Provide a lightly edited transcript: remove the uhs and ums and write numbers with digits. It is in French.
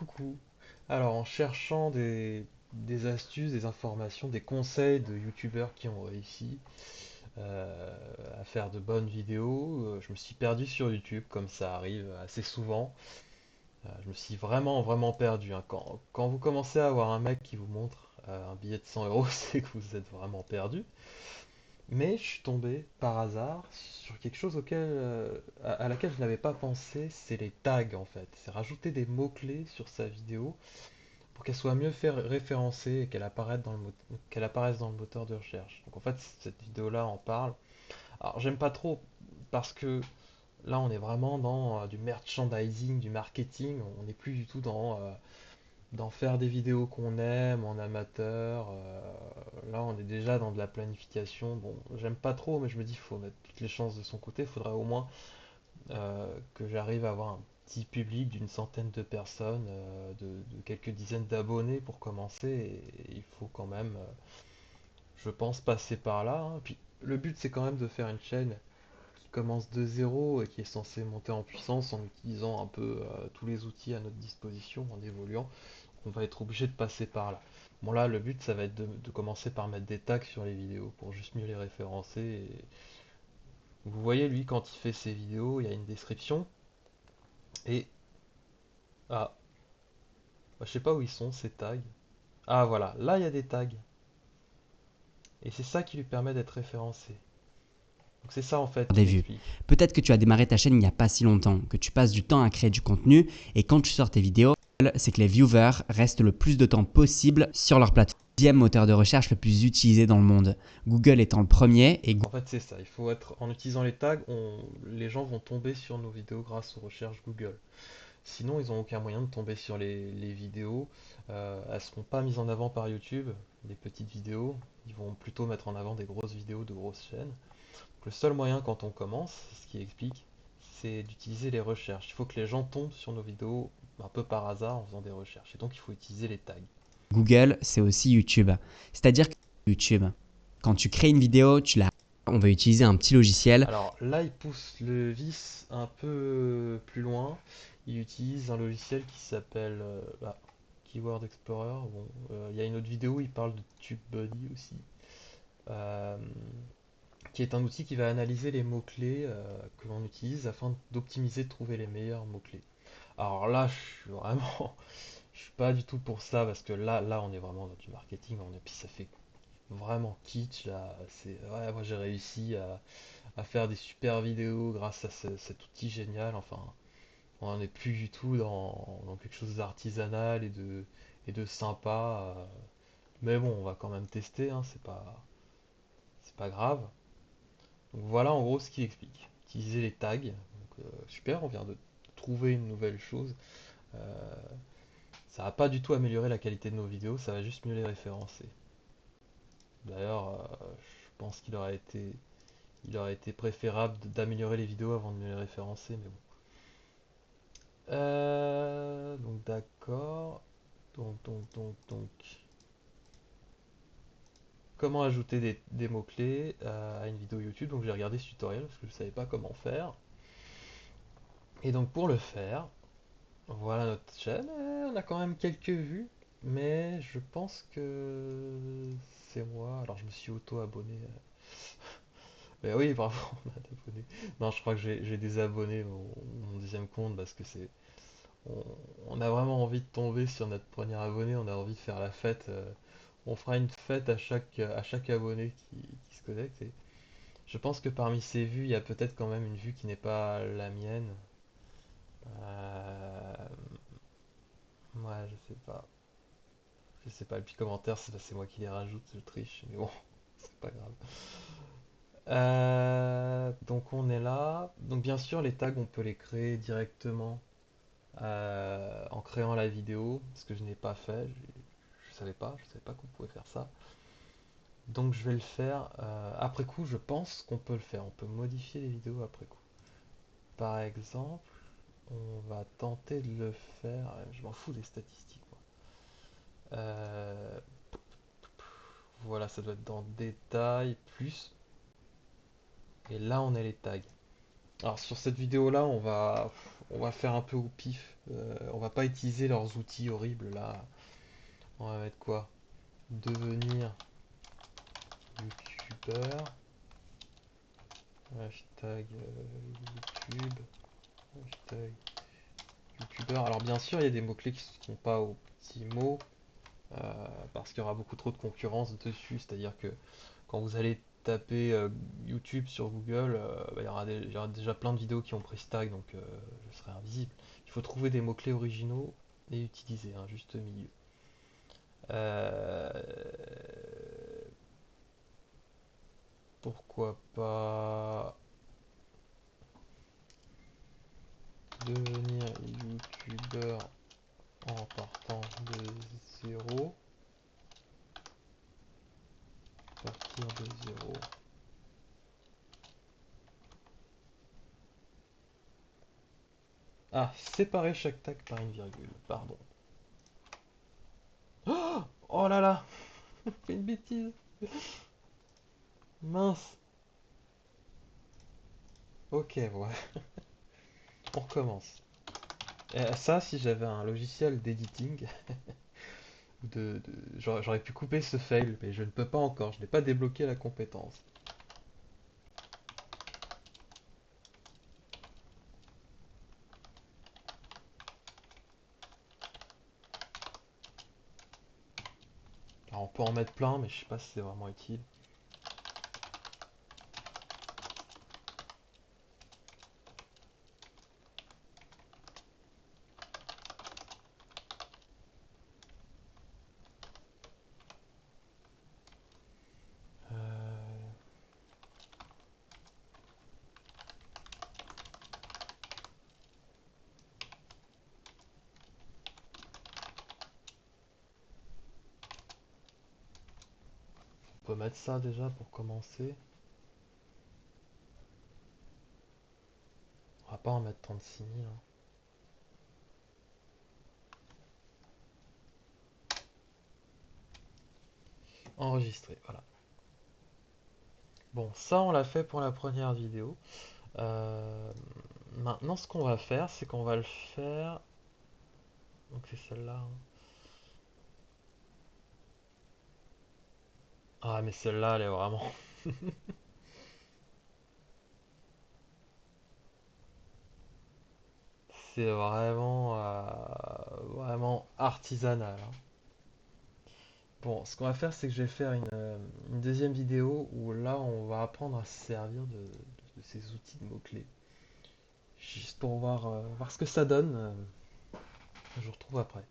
Coucou. Alors, en cherchant des astuces, des informations, des conseils de youtubeurs qui ont réussi à faire de bonnes vidéos, je me suis perdu sur YouTube, comme ça arrive assez souvent. Je me suis vraiment perdu, hein. Quand vous commencez à avoir un mec qui vous montre un billet de 100 euros, c'est que vous êtes vraiment perdu. Mais je suis tombé par hasard sur quelque chose à laquelle je n'avais pas pensé, c'est les tags en fait. C'est rajouter des mots-clés sur sa vidéo pour qu'elle soit mieux référencée et qu'elle apparaisse dans le moteur de recherche. Donc en fait, cette vidéo-là en parle. Alors j'aime pas trop parce que là on est vraiment dans du merchandising, du marketing. On n'est plus du tout dans faire des vidéos qu'on aime en amateur. Là on est déjà dans de la planification. Bon, j'aime pas trop, mais je me dis faut mettre toutes les chances de son côté. Il faudrait au moins que j'arrive à avoir un petit public d'une centaine de personnes, de quelques dizaines d'abonnés pour commencer, et il faut quand même, je pense, passer par là, hein. Puis le but c'est quand même de faire une chaîne qui commence de zéro et qui est censée monter en puissance en utilisant un peu tous les outils à notre disposition, en évoluant. On va être obligé de passer par là. Bon là, le but ça va être de commencer par mettre des tags sur les vidéos pour juste mieux les référencer. Vous voyez, lui, quand il fait ses vidéos, il y a une description. Et ah, bah, je sais pas où ils sont ces tags. Ah voilà, là il y a des tags. Et c'est ça qui lui permet d'être référencé. Donc c'est ça en fait des qu'il vues. explique. Peut-être que tu as démarré ta chaîne il n'y a pas si longtemps, que tu passes du temps à créer du contenu et quand tu sors tes vidéos, c'est que les viewers restent le plus de temps possible sur leur plateforme. Deuxième moteur de recherche le plus utilisé dans le monde. Google étant le premier et En fait c'est ça, il faut être en utilisant les tags, les gens vont tomber sur nos vidéos grâce aux recherches Google. Sinon ils n'ont aucun moyen de tomber sur les vidéos. Elles ne seront pas mises en avant par YouTube, des petites vidéos. Ils vont plutôt mettre en avant des grosses vidéos de grosses chaînes. Le seul moyen quand on commence, ce qui explique, c'est d'utiliser les recherches. Il faut que les gens tombent sur nos vidéos un peu par hasard en faisant des recherches. Et donc il faut utiliser les tags. Google, c'est aussi YouTube. C'est-à-dire que YouTube, quand tu crées une vidéo, on va utiliser un petit logiciel. Alors là, il pousse le vice un peu plus loin. Il utilise un logiciel qui s'appelle Keyword Explorer. Bon, il y a une autre vidéo, il parle de TubeBuddy aussi, euh, qui est un outil qui va analyser les mots-clés que l'on utilise afin d'optimiser, de trouver les meilleurs mots-clés. Alors là, je suis vraiment, je suis pas du tout pour ça parce que là, on est vraiment dans du marketing. Puis ça fait vraiment kitsch là. Ouais, moi j'ai réussi à faire des super vidéos grâce à cet outil génial. Enfin, on n'est plus du tout dans quelque chose d'artisanal et de sympa. Mais bon, on va quand même tester, hein, c'est pas grave. Donc voilà en gros ce qu'il explique. Utiliser les tags. Donc, super, on vient de trouver une nouvelle chose. Euh, Ça va pas du tout améliorer la qualité de nos vidéos, ça va juste mieux les référencer. D'ailleurs, je pense il aurait été préférable d'améliorer les vidéos avant de mieux les référencer, mais bon. Donc d'accord. Donc. Comment ajouter des mots-clés à une vidéo YouTube? Donc j'ai regardé ce tutoriel parce que je savais pas comment faire. Et donc pour le faire, voilà notre chaîne. On a quand même quelques vues, mais je pense que c'est moi. Alors je me suis auto-abonné. Mais oui, bravo, on a d'abonnés. Non, je crois que j'ai désabonné mon deuxième compte parce que on, on a vraiment envie de tomber sur notre premier abonné, on a envie de faire la fête. On fera une fête à chaque abonné qui se connecte. Et je pense que parmi ces vues, il y a peut-être quand même une vue qui n'est pas la mienne. Euh, ouais, je sais pas. Je sais pas. Et puis commentaires, c'est moi qui les rajoute, je triche. Mais bon, c'est pas grave. Donc on est là. Donc bien sûr, les tags, on peut les créer directement en créant la vidéo, ce que je n'ai pas fait. Je savais pas qu'on pouvait faire ça. Donc je vais le faire après coup. Je pense qu'on peut le faire. On peut modifier les vidéos après coup. Par exemple, on va tenter de le faire. Je m'en fous des statistiques, moi. Euh, voilà, ça doit être dans détail, plus. Et là, on a les tags. Alors sur cette vidéo-là, on va faire un peu au pif. On va pas utiliser leurs outils horribles là. On va mettre quoi? Devenir youtubeur. Hashtag YouTube. Hashtag youtubeur. Alors bien sûr, il y a des mots-clés qui ne sont pas aux petits mots. Parce qu'il y aura beaucoup trop de concurrence dessus. C'est-à-dire que quand vous allez taper YouTube sur Google, bah, il y aura déjà plein de vidéos qui ont pris ce tag, donc je serai invisible. Il faut trouver des mots-clés originaux et utiliser un juste milieu. Euh, Pourquoi pas devenir youtubeur en partant de zéro. Partir de zéro. Ah, séparer chaque tag par une virgule, pardon. Oh, oh là là, fait une bêtise. Mince. Ok, ouais, on recommence. Ça, si j'avais un logiciel d'editing, j'aurais pu couper ce fail, mais je ne peux pas encore, je n'ai pas débloqué la compétence. Alors, on peut en mettre plein, mais je sais pas si c'est vraiment utile. Euh, on peut mettre ça déjà pour commencer. On va pas en mettre 36 000, hein. Enregistrer, voilà. Bon, ça on l'a fait pour la première vidéo. Euh, Maintenant, ce qu'on va faire, c'est qu'on va le faire. Donc c'est celle-là, hein. Ah, mais celle-là, elle est vraiment. C'est vraiment artisanal, hein. Bon, ce qu'on va faire, c'est que je vais faire une deuxième vidéo où là, on va apprendre à se servir de ces outils de mots-clés. Juste pour voir ce que ça donne. Je vous retrouve après.